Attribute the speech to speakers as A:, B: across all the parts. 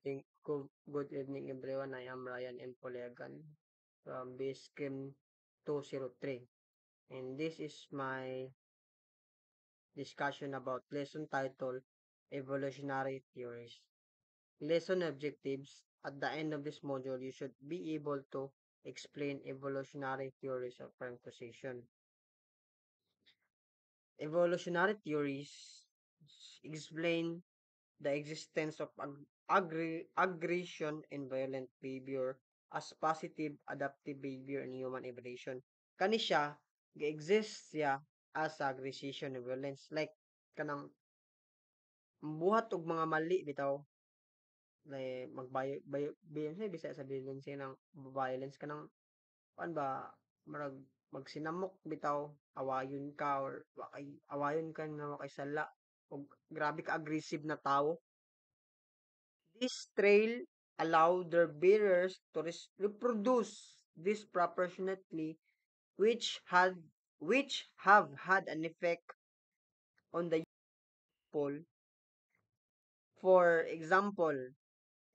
A: good evening everyone. I am Ryan M. Polegan from BSChem 203. And this is my discussion about lesson titled Evolutionary Theories. Lesson objectives. At the end of this module, you should be able to explain evolutionary theories of conversation. Evolutionary theories explain the existence of aggression and violent behavior as positive adaptive behavior in human evolution. Kani siya, ga-exist siya as aggression and violence. Like, kanang buhat og mga mali bitaw, like, bisa sa violence ng violence kanang, kan ba, marag, magsinamok bitaw, awayon ka, or awayon ka na wakay sala, o grabe ka aggressive na tao. This trail allow their bearers to reproduce disproportionately, which had which have had an effect on the people. For example,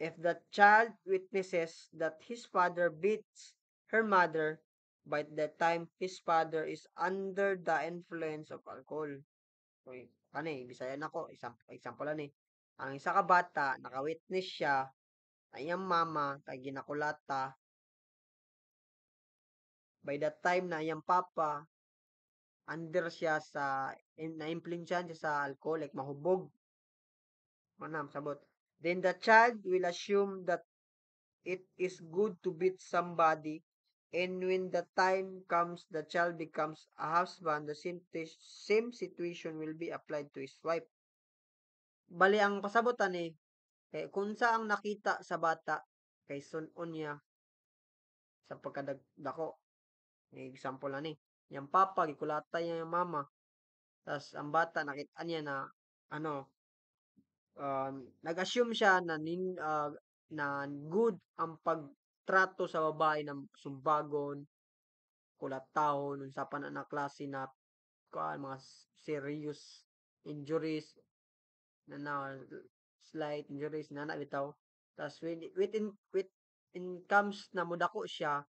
A: if the child witnesses that his father beats her mother, by the time his father is under the influence of alcohol. Okay, Bisaya na ko, example ani. Ang isa ka bata, naka-witness siya, ang iyang mama, kay ginakulata, by the time na iyang papa, under siya sa, na-influensyahan siya sa alcohol, like mahubog, manam, sabot. Then the child will assume that it is good to beat somebody, and when the time comes, the child becomes a husband, the same situation will be applied to his wife. Bali, ang pasabotan ni, kung saang nakita sa bata, kay sunon niya sa pagkadako. Example na ni, yung papa, gikulata niya yung mama, tas ang bata, nakita niya na, nag-assume siya na na good ang pagtrato sa babae ng sumbagon, kulatahon, unsa pa na klase na mga serious injuries na slight injuries na bitaw. Tas within comes na mudako siya,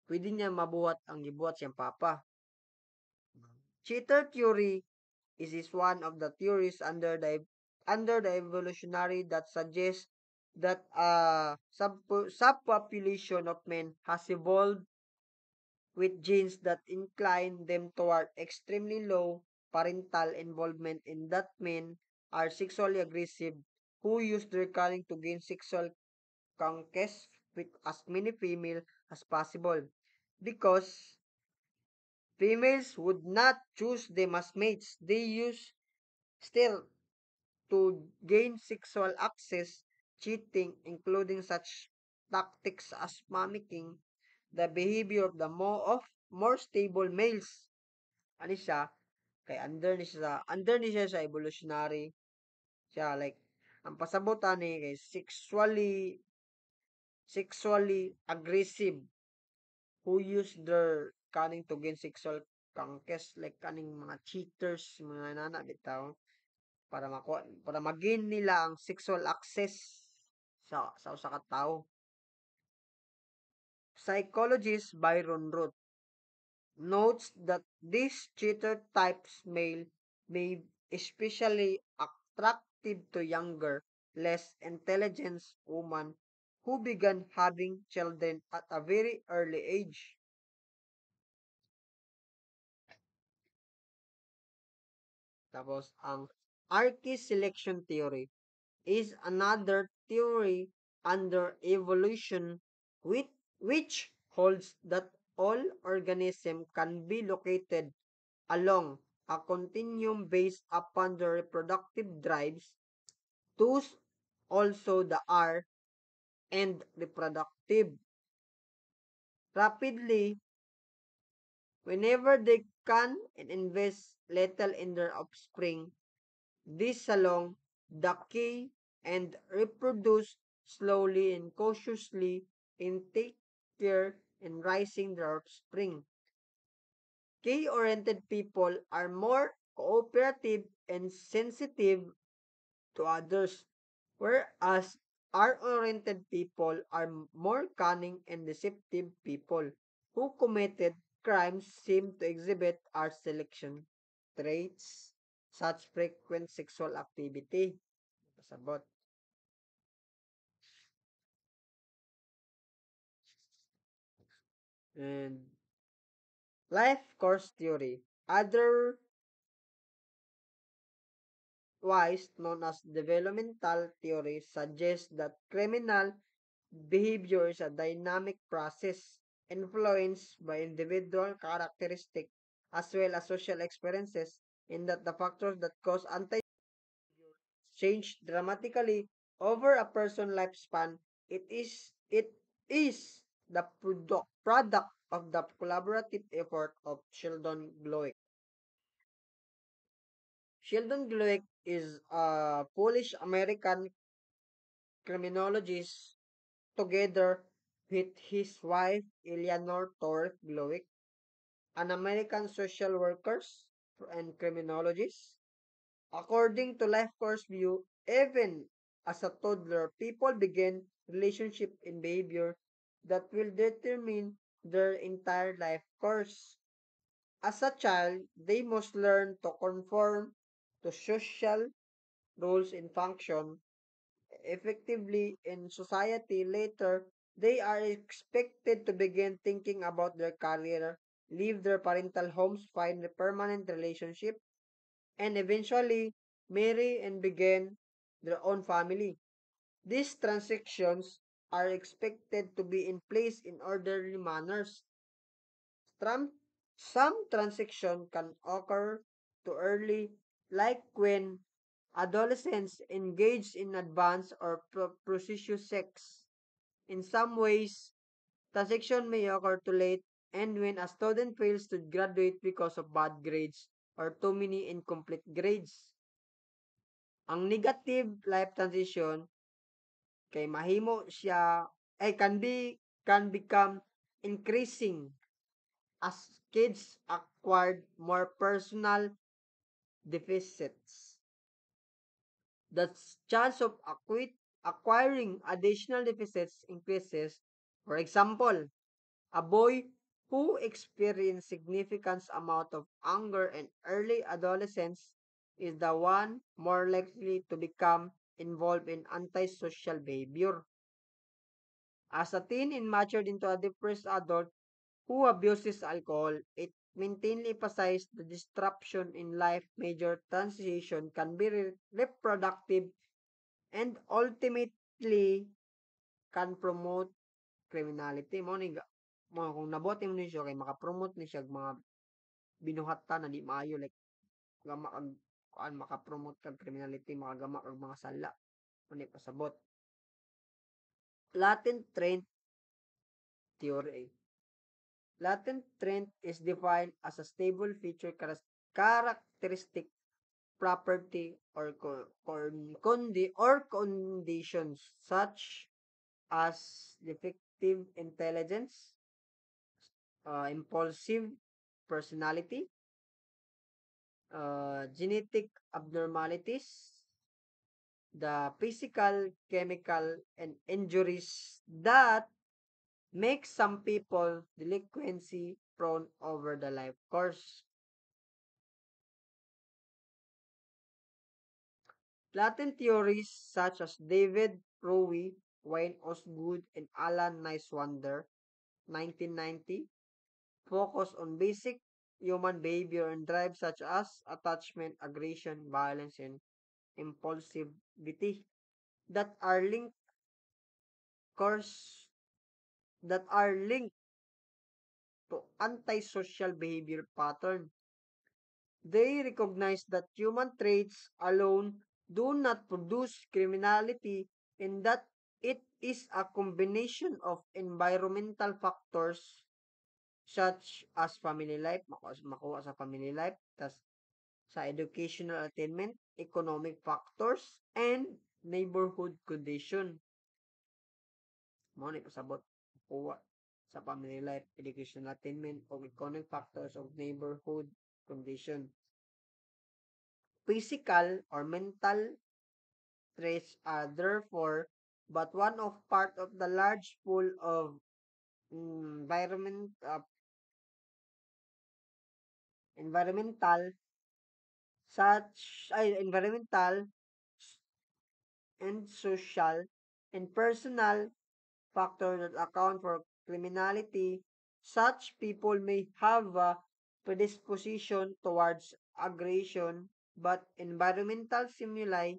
A: pwede niya mabuhat ang gibuhat siyang papa. Cheater theory is one of the theories under the evolutionary that suggests that a subpopulation of men has evolved with genes that incline them toward extremely low parental involvement, and that men are sexually aggressive who use their cunning to gain sexual conquest with as many female as possible, because females would not choose them as mates. They use still to gain sexual access, cheating, including such tactics as mimicking the behavior of the more stable males. Ano siya? Kay under ni siya sa evolutionary. Siya like ang pasabutan ni kay sexually aggressive who use their cunning to gain sexual conquest, like kaning mga cheaters, mga nana bitaw, para mag-gain nila ang sexual access sa usa ka tawo. Psychologist Byron Root notes that these cheater types male may especially attractive to younger, less intelligent women who began having children at a very early age. Tapos, ang Archie selection theory is another theory under evolution which holds that all organisms can be located along a continuum based upon their reproductive drives, thus also the are and reproductive rapidly whenever they can and invest little in their offspring. This along decay and reproduce slowly and cautiously and take care in raising their offspring. Key-oriented people are more cooperative and sensitive to others, whereas R-oriented people are more cunning and deceptive people who committed crimes seem to exhibit art selection traits such frequent sexual activity. Pasabot. And life course theory, otherwise known as developmental theory, suggests that criminal behavior is a dynamic process influenced by individual characteristics as well as social experiences, in that the factors that cause anti change dramatically over a person's lifespan. It is the product of the collaborative effort of Sheldon Glowick. Sheldon Glowick is a Polish American criminologist together with his wife Eleanor Torres Glowick, an American social workers and criminologist. According to Life Course View, even as a toddler, people begin relationship and behavior that will determine their entire life course. As a child, they must learn to conform to social rules and function effectively in society. Later, they are expected to begin thinking about their career, leave their parental homes, find a permanent relationship, and eventually marry and begin their own family. These transactions are expected to be in place in orderly manners. Some, some transaction can occur too early, like when adolescents engage in advanced or precocious sex. In some ways, transaction may occur too late, and when a student fails to graduate because of bad grades or too many incomplete grades. Ang negative life transition kay mahimo siya ay can become increasing as kids acquired more personal deficits. The chance of acquiring additional deficits increases. For example, a boy who experienced significant amount of anger in early adolescence is the one more likely to become involved in antisocial behavior. As a teen and matured into a depressed adult who abuses alcohol, it maintainly emphasizes the disruption in life major transition can be reproductive and ultimately can promote criminality. Mo kung nabuti mo ni siya kay makapromote ni siya mga binuhatan na di maayo like gama kag kuan makapromote kag criminality makagama kag mga sala uni pasabot. Latent trend theory. Latent trend is defined as a stable feature characteristic property or conditions such as defective intelligence, impulsive personality, genetic abnormalities, the physical, chemical, and injuries that make some people delinquency prone over the life course. Latent theories such as David Rowe, Wayne Osgood, and Alan Nicewander, 1990, focus on basic human behavior and drives such as attachment, aggression, violence, and impulsivity that are linked course that are linked to antisocial behavior pattern. They recognize that human traits alone do not produce criminality and that it is a combination of environmental factors such as family life, makuha sa family life, tas sa educational attainment, economic factors, and neighborhood condition. Mo ni pasabot kuha sa family life, educational attainment, o economic factors of neighborhood condition. Physical or mental traits are therefore but one of part of the large pool of environmental environmental and social and personal factors that account for criminality. Such people may have a predisposition towards aggression, but environmental stimuli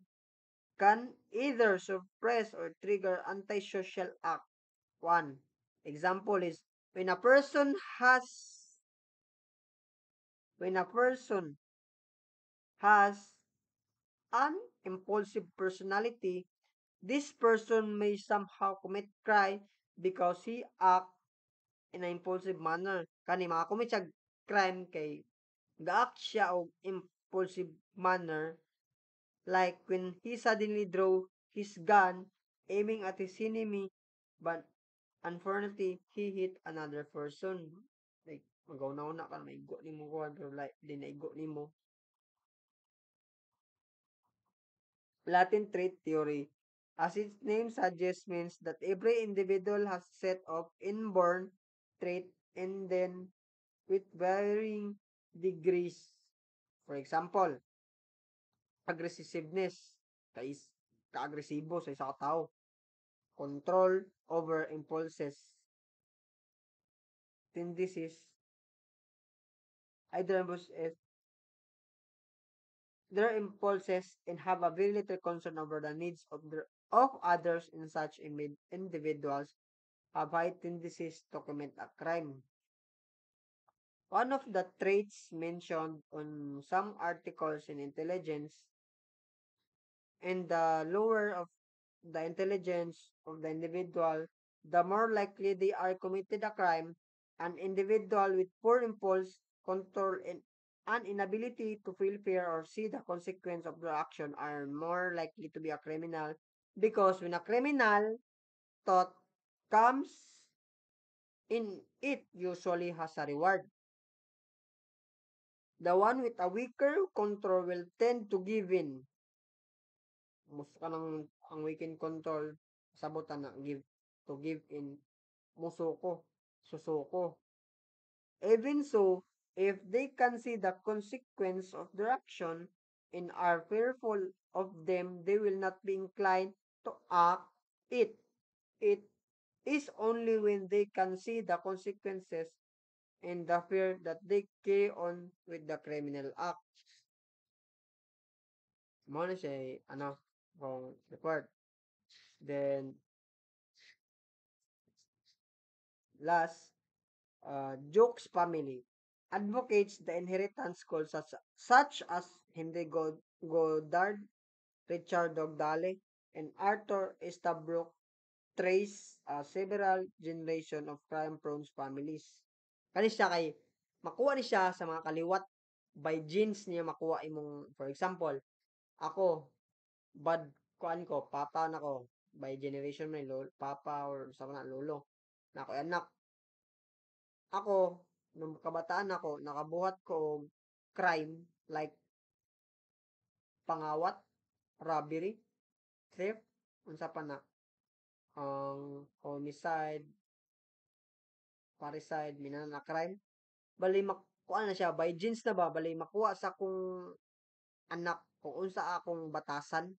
A: can either suppress or trigger antisocial act. One example is when a person has when a person has an impulsive personality, this person may somehow commit crime because he act in an impulsive manner. Kani makakommit siya crime kay gaak siya og impulsive manner like when he suddenly draw his gun aiming at his enemy but unfortunately he hit another person. Like magaw-na ka na maigo nimo kuan pero like di naigo nimo. Latin trait theory. As its name suggests, means that every individual has a set of inborn traits and then with varying degrees. For example, aggressiveness, kais ka-agresibo sa isa ka tao. Control over impulses, tendencies, either their impulses and have a very little concern over the needs of others in such individuals have high tendencies to commit a crime. One of the traits mentioned on some articles in intelligence and the lower of the intelligence of the individual, the more likely they are committed a crime. An individual with poor impulse control and an inability to feel fear or see the consequence of their action are more likely to be a criminal because when a criminal thought comes in, it usually has a reward. The one with a weaker control will tend to give in. Musto ka ng ang weekend control, sabutan na give in, musuko, susuko. Even so, if they can see the consequence of their action and are fearful of them, they will not be inclined to act it. It is only when they can see the consequences and the fear that they carry on with the criminal act. Mo na siya, kung required. Then, last, Jokes family advocates the inheritance goals such as Henry Goddard, Richard Dogdale, and Arthur Estabrook trace several generation of crime-prone families. Kani siya kay makuha ni siya sa mga kaliwat by genes niya makuha imong for example, ako bad kuan ko, papa nako by generation may lolo, papa or sa na lolo. Na ako anak ako, nung kabataan ako, nakabuhat ko og crime like pangawat, robbery, theft, unsa pa na, ang homicide, parricide, minana crime. Bali makuha na siya, by genes na ba, bali makuha sa kung anak, kung unsa akong batasan,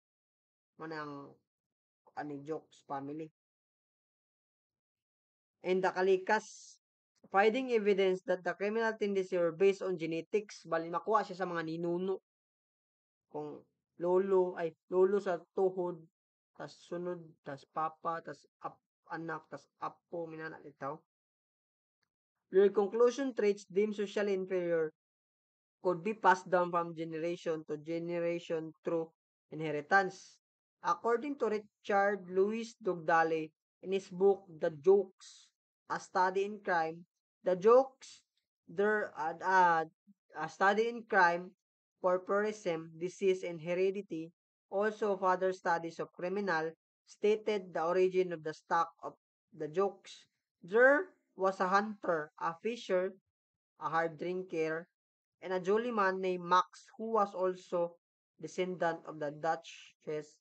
A: manang ani jokes family. And the kalikas, finding evidence that the criminal tendency were based on genetics, bali makuha siya sa mga ninuno kung lolo sa tuhod, tas sunod, tas papa, tas anak, tas apo, minana itaw. Your conclusion traits deemed socially inferior could be passed down from generation to generation through inheritance. According to Richard Louis Dugdale in his book The Jokes, A Study in Crime, the jokes there a study in crime, pauperism, disease, and heredity, also further studies of criminal, stated the origin of the stock of the jokes. There was a hunter, a fisher, a hard drinker, and a jolly man named Max who was also descendant of the Dutch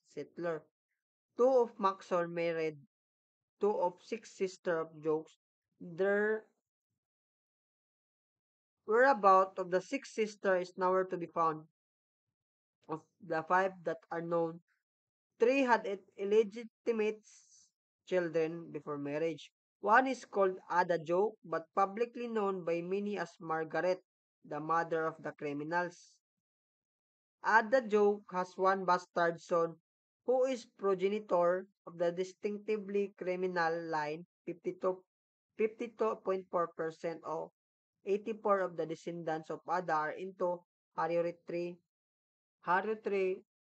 A: settler. Two of Maxon married two of six sister of jokes. Their whereabout of the six sister is nowhere to be found. Of the five that are known, three had illegitimate children before marriage. One is called Ada Joke, but publicly known by many as Margaret, the mother of the criminals. Ada Joke has one bastard son who is progenitor of the distinctively criminal line 52.4% of 84 of the descendants of Ada are into hereditary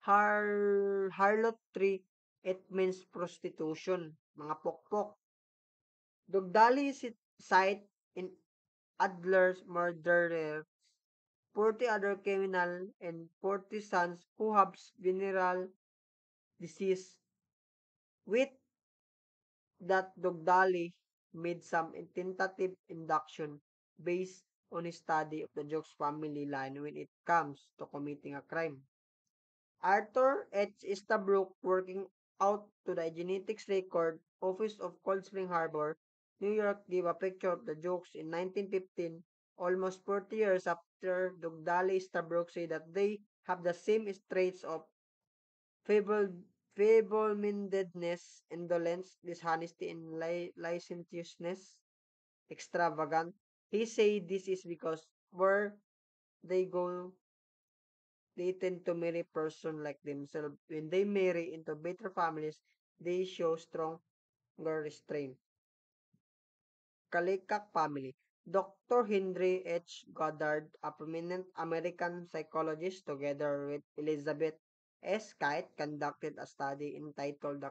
A: harlotry. It means prostitution, mga pokpok. Dugdali site in Adler's murderer 40 other criminal and 40 sons who have venereal disease. With that, Dugdali made some tentative induction based on his study of the Jokes family line when it comes to committing a crime. Arthur H. Estabrook, working out to the genetics record office of Cold Spring Harbor, New York, gave a picture of the jokes in 1915, almost 40 years after Dugdale Estabrook said that they have the same traits of feeble, feeble-mindedness, indolence, dishonesty, and licentiousness, extravagant. He said this is because where they go they tend to marry person like themselves. When they marry into better families, they show stronger restraint. Kalikak family. Dr. Henry H. Goddard, a prominent American psychologist, together with Elizabeth S. Kite, conducted a study entitled The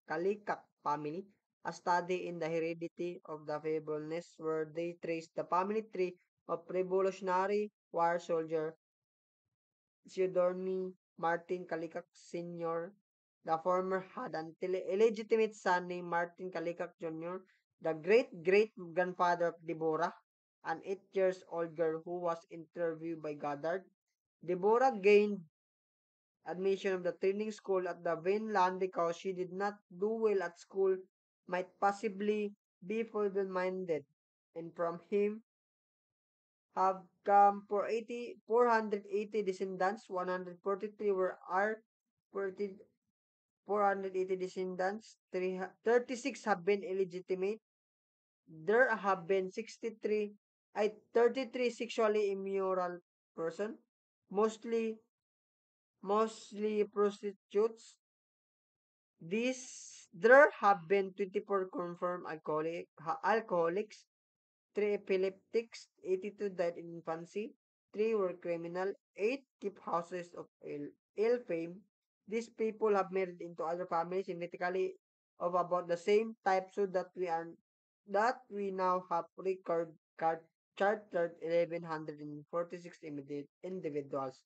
A: Kalikak Family, a study in the heredity of the feebleness, where they traced the family tree of Revolutionary War soldier Theodore Martin Kalikak Sr. The former had an illegitimate son named Martin Kalikak Jr., the great-great-grandfather of Deborah, an 8 years old girl who was interviewed by Goddard. Deborah gained admission of the training school at the Vinland because she did not do well at school, might possibly be feeble-minded, and from him have come for 480 descendants, 143 were are 40 480 descendants, 36 have been illegitimate. There have been 33 sexually immoral person, mostly prostitutes. There have been 24 confirmed alcoholics, three epileptics, 82 died in infancy, three were criminal, eight keep houses of ill fame. These people have married into other families genetically of about the same type so that we now have chartered 1146 individuals.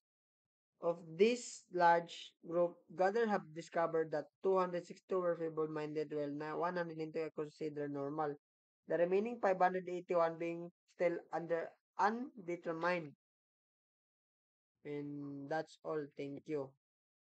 A: Of this large group, Goddard have discovered that 262 were feeble-minded while 102 are considered normal. The remaining 581 being still under undetermined. And that's all. Thank you.